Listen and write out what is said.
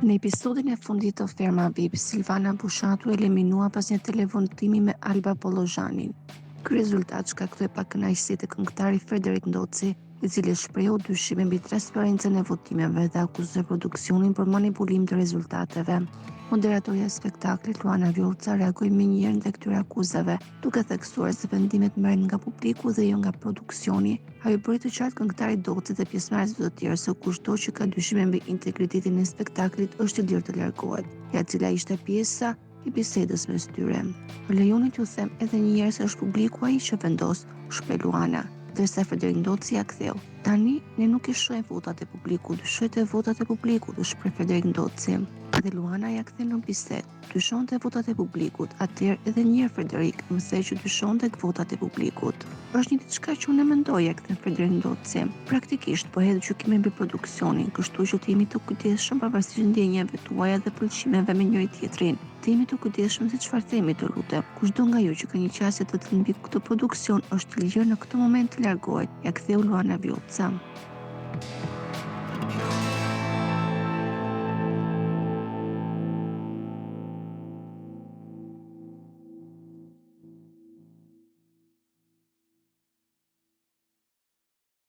Në episodin e fundit të Ferma VIP, Silvana Bushatu eliminua pas një telefonatimi me Alba Pollozhanin. Ky rezultat shkaktoi pakënaqësi te këngëtari Frederik Ndoci, i cili shprehu dyshime mbi transparencën e votimeve dhe akuzoi produksionin për manipulim të rezultateve. Moderatorja e spektaklit Luana Vjollca reagoi menjëherë ndaj këtyre akuzave, duke theksuar se vendimet merren nga publiku dhe jo nga produksioni. Ajo bëri të qartë këngëtarit Doci dhe pjesëmarrësve të tjerë se kushdo që ka dyshime mbi integritetin e spektaklit është i lirë të largohet, ja e cila ishte pjesa e bisedës mes tyre. Më lejoni t'ju them edhe një herë se është publiku ai që vendos, shpreh Luana, ndërsa Frederik Ndoci ja ktheu. Tani ne nuk i shohim votat e publikut, shojte votat e publikut, shpreh Frederik Ndoci. Dhe Luana ja kthe në bisedë. Dyshonte votat e publikut, atëherë edhe një herë Frederik më thej që dyshonte votat e publikut. Është një diçka që unë mendoja, kthe Frederik Ndoci. Praktikisht po hedh gjykimin mbi produksionin, kështu që të jemi të kujdesshëm pavarësisht ndjenjave tuaja dhe pëlqimeve me njëri tjetrin. Të jemi të kujdesshëm se çfarë themi, të lutem. Kushdo nga ju që ka një qasje të tillë mbi këtë produksion është i lirë në këtë moment të largohet, ja ktheu Luana Vjollca.